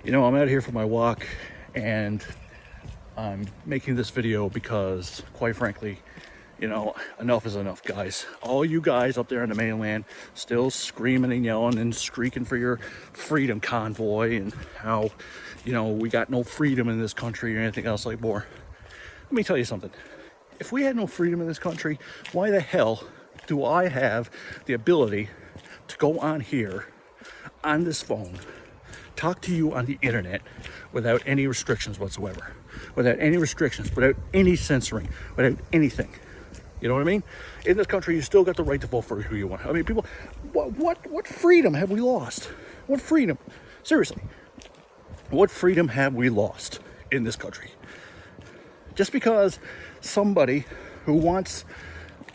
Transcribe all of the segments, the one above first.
I'm out here for my walk, and I'm making this video because, quite frankly, enough is enough, guys. All you guys up there in the mainland still screaming and yelling and shrieking for your freedom convoy and how, we got no freedom in this country or anything else like more. Let me tell you something. If we had no freedom in this country, why the hell do I have the ability to go on here, on this phone, talk to you on the internet without any restrictions whatsoever, without any restrictions, without any censoring, without anything? You know what I mean? In this country, you still got the right to vote for who you want. I mean, people, what freedom have we lost? What freedom? Seriously, what freedom have we lost in this country? Just because somebody who wants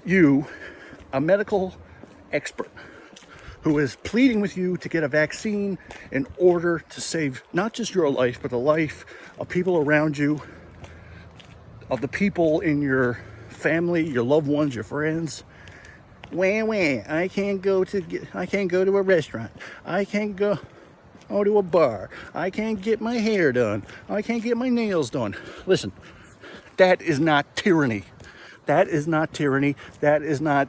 you, a medical expert, who is pleading with you to get a vaccine in order to save not just your life, but the life of people around you, of the people in your family, your loved ones, your friends. I can't go to a restaurant. I can't go to a bar. I can't get my hair done. I can't get my nails done. Listen, that is not tyranny. That is not tyranny. That is not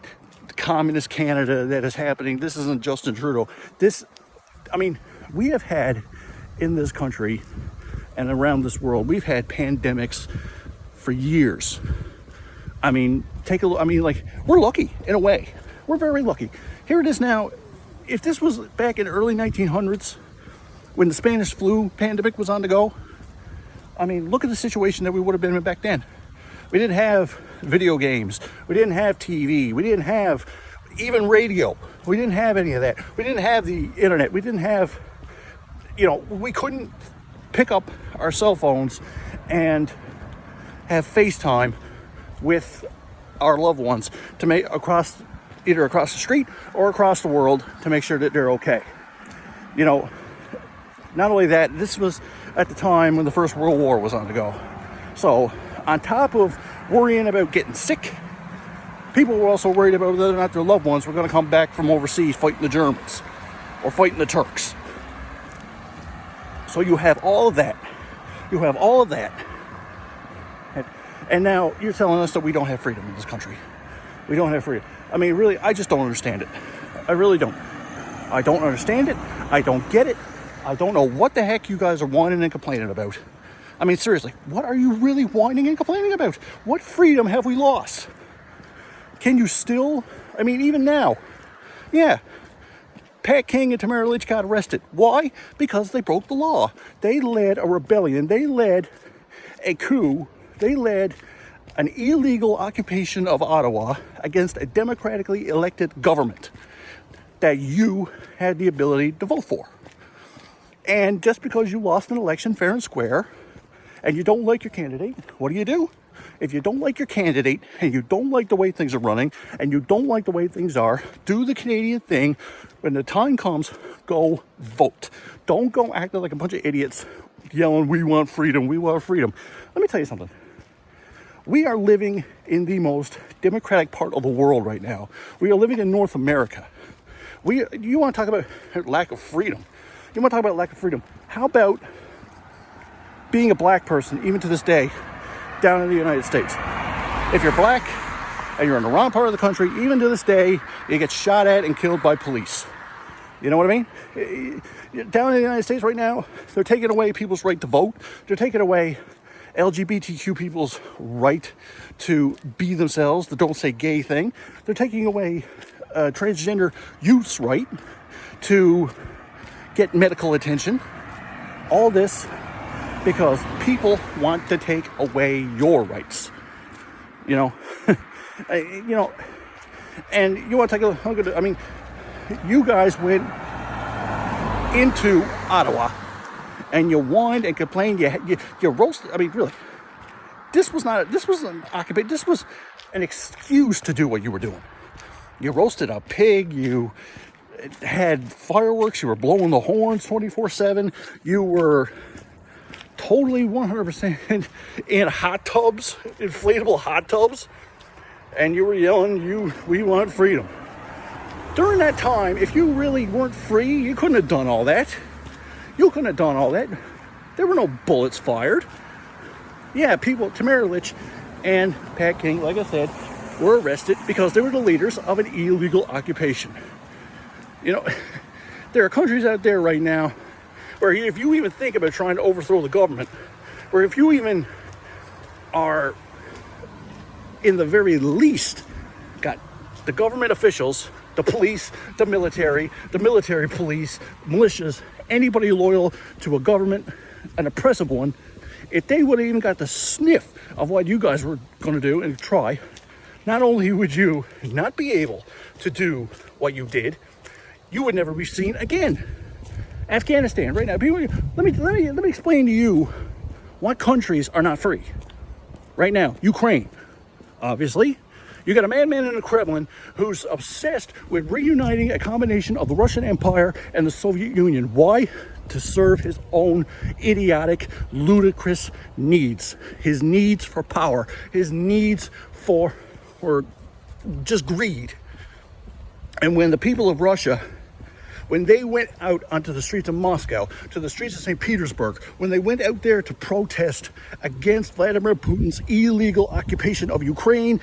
communist Canada that is happening. This isn't Justin Trudeau. We have had in this country and around this world, we've had pandemics for years. Take a look. We're lucky in a way. We're very lucky. Here it is now. If this was back in early 1900s, when the Spanish flu pandemic was on the go, look at the situation that we would have been in back then. We didn't have video games. We didn't have TV. We didn't have even radio. We didn't have any of that. We didn't have the internet. We didn't have, we couldn't pick up our cell phones and have FaceTime with our loved ones to make either across the street or across the world to make sure that they're okay. Not only that, this was at the time when the First World War was on the go. So on top of worrying about getting sick, people were also worried about whether or not their loved ones were going to come back from overseas fighting the Germans or fighting the Turks. So you have all of that. And now you're telling us that we don't have freedom in this country. We don't have freedom. Really, I just don't understand it. I really don't. I don't understand it. I don't get it. I don't know what the heck you guys are whining and complaining about. Seriously, what are you really whining and complaining about? What freedom have we lost? Can you still, even now, yeah, Pat King and Tamara Lich got arrested. Why? Because they broke the law. They led a rebellion. They led a coup. They led an illegal occupation of Ottawa against a democratically elected government that you had the ability to vote for. And just because you lost an election fair and square, and you don't like your candidate, what do? If you don't like your candidate, and you don't like the way things are running, and you don't like the way things are, do the Canadian thing. When the time comes, go vote. Don't go acting like a bunch of idiots yelling, we want freedom, we want freedom. Let me tell you something. We are living in the most democratic part of the world right now. We are living in North America. You want to talk about lack of freedom? You want to talk about lack of freedom? How about being a black person, even to this day, down in the United States? If you're black and you're in the wrong part of the country, even to this day, you get shot at and killed by police. You know what I mean? Down in the United States right now, they're taking away people's right to vote. They're taking away LGBTQ people's right to be themselves, the don't say gay thing. They're taking away transgender youth's right to get medical attention. All this because people want to take away your rights. And you want to take a look at, you guys went into Ottawa and you whined and complained, you roasted. Really, this was an occupation. This was an excuse to do what you were doing. You roasted a pig, you had fireworks, you were blowing the horns 24/7, you were totally 100% in hot tubs, inflatable hot tubs, and you were yelling, we want freedom. During that time, if you really weren't free, you couldn't have done all that. You couldn't have done all that. There were no bullets fired. Yeah, people, Tamara Lich and Pat King, like I said, were arrested because they were the leaders of an illegal occupation. You know, there are countries out there right now where if you even think about trying to overthrow the government, or if you even are in the very least got the government officials, the police, the military police, militias, anybody loyal to a government, an oppressive one, if they would have even got the sniff of what you guys were going to do and try, not only would you not be able to do what you did, you would never be seen again. Afghanistan, right now, people, let me explain to you what countries are not free. Right now, Ukraine, obviously. You got a madman in the Kremlin who's obsessed with reuniting a combination of the Russian Empire and the Soviet Union. Why? To serve his own idiotic, ludicrous needs. His needs for power. His needs for just greed. And when the people of Russia, when they went out onto the streets of Moscow, to the streets of St. Petersburg, when they went out there to protest against Vladimir Putin's illegal occupation of Ukraine,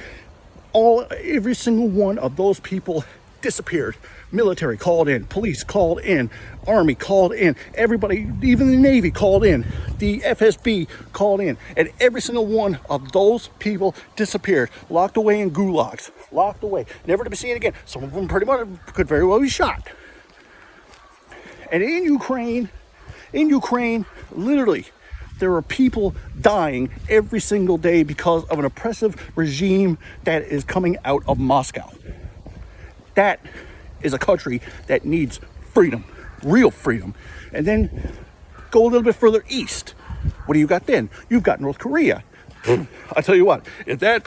every single one of those people disappeared. Military called in, police called in, army called in, everybody, even the Navy called in, the FSB called in, and every single one of those people disappeared, locked away in gulags, locked away, never to be seen again. Some of them pretty much could very well be shot. And in Ukraine, literally, there are people dying every single day because of an oppressive regime that is coming out of Moscow. That is a country that needs freedom, real freedom. And then go a little bit further east. What do you got then? You've got North Korea. I tell you what, if that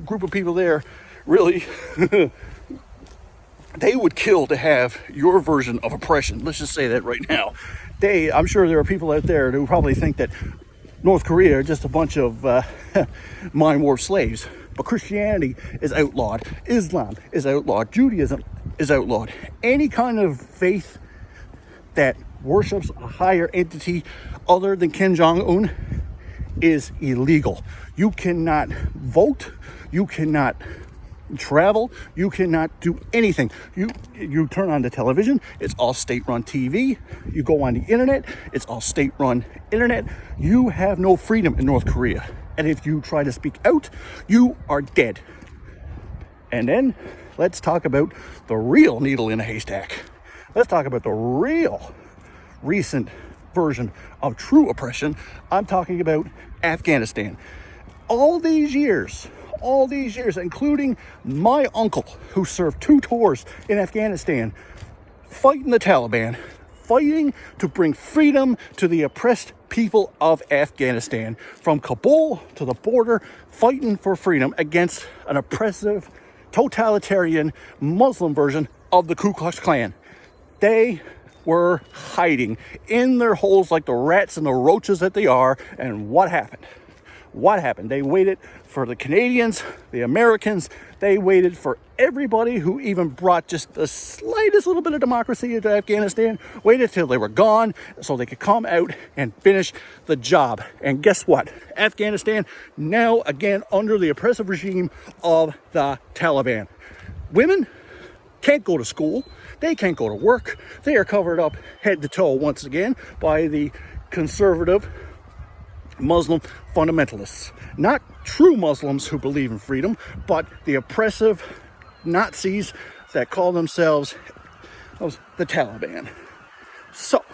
group of people there really, they would kill to have your version of oppression. Let's just say that right now. I'm sure there are people out there who probably think that North Korea are just a bunch of mind-warped slaves. But Christianity is outlawed. Islam is outlawed. Judaism is outlawed. Any kind of faith that worships a higher entity other than Kim Jong-un is illegal. You cannot vote. You cannot travel. You cannot do anything. You turn on the television, it's all state-run TV. You go on the internet, it's all state-run internet. You have no freedom in North Korea. And if you try to speak out, you are dead. And then let's talk about the real needle in a haystack. Let's talk about the real recent version of true oppression. I'm talking about Afghanistan. All these years, including my uncle who served 2 tours in Afghanistan, fighting the Taliban, fighting to bring freedom to the oppressed people of Afghanistan, from Kabul to the border, fighting for freedom against an oppressive, totalitarian Muslim version of the Ku Klux Klan. They were hiding in their holes like the rats and the roaches that they are. And what happened? They waited for the Canadians, the Americans. They waited for everybody who even brought just the slightest little bit of democracy into Afghanistan, waited till they were gone so they could come out and finish the job. And guess what? Afghanistan now again under the oppressive regime of the Taliban. Women can't go to school. They can't go to work. They are covered up head to toe once again by the conservative Muslim fundamentalists. Not true Muslims who believe in freedom, but the oppressive Nazis that call themselves the Taliban. So,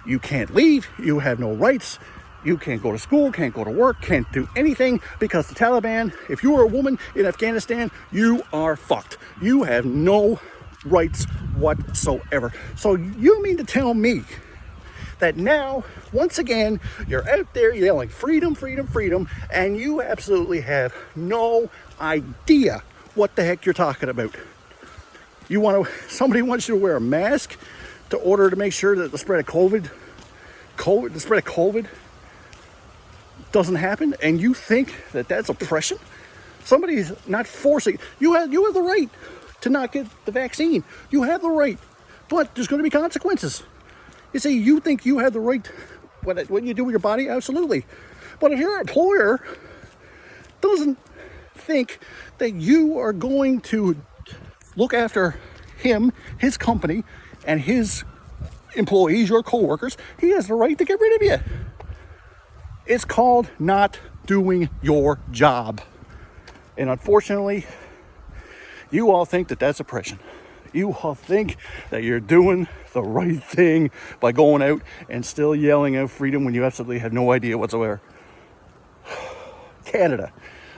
you can't leave, you have no rights, you can't go to school, can't go to work, can't do anything because the Taliban, if you are a woman in Afghanistan, you are fucked. You have no rights whatsoever. So you mean to tell me that now, once again, you're out there yelling freedom, freedom, freedom, and you absolutely have no idea what the heck you're talking about. Somebody wants you to wear a mask to make sure that the spread of COVID doesn't happen, and you think that that's oppression? Somebody's not forcing you. Have the right to not get the vaccine. You have the right, but there's going to be consequences. You see, you think you have the right, what you do with your body, absolutely. But if your employer doesn't think that you are going to look after him, his company, and his employees, your coworkers, he has the right to get rid of you. It's called not doing your job. And unfortunately, you all think that that's oppression. You all think that you're doing the right thing by going out and still yelling out freedom when you absolutely have no idea whatsoever. Canada.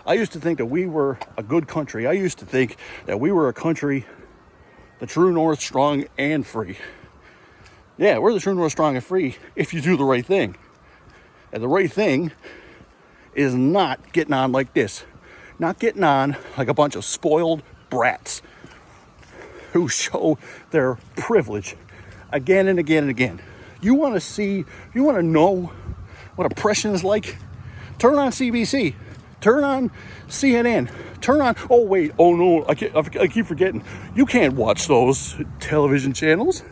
I used to think that we were a good country. I used to think that we were a country, the true north, strong and free. Yeah, we're the true north, strong and free if you do the right thing. And the right thing is not getting on like this. Not getting on like a bunch of spoiled brats who show their privilege again and again and again. You want to know what oppression is like? Turn on CBC. Turn on CNN. Oh no, I keep forgetting. You can't watch those television channels.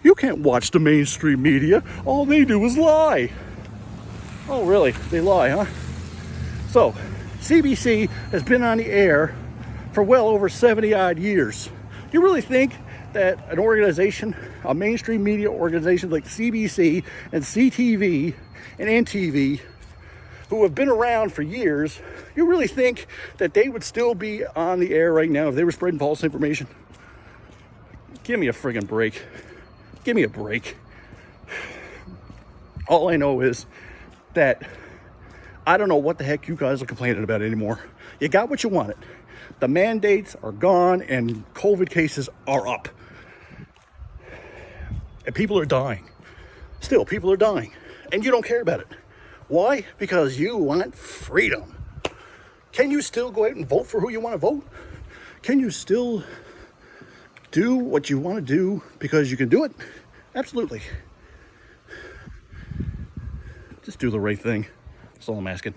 You can't watch the mainstream media. All they do is lie. Oh really? They lie, huh? So, CBC has been on the air for well over 70 odd years. You really think that an organization, a mainstream media organization like CBC and CTV and NTV, who have been around for years, you really think that they would still be on the air right now if they were spreading false information? Give me a friggin' break. Give me a break. All I know is that I don't know what the heck you guys are complaining about anymore. You got what you wanted. The mandates are gone and COVID cases are up. And people are dying. Still, people are dying. And you don't care about it. Why? Because you want freedom. Can you still go out and vote for who you want to vote? Can you still do what you want to do because you can do it? Absolutely. Just do the right thing. That's all I'm asking.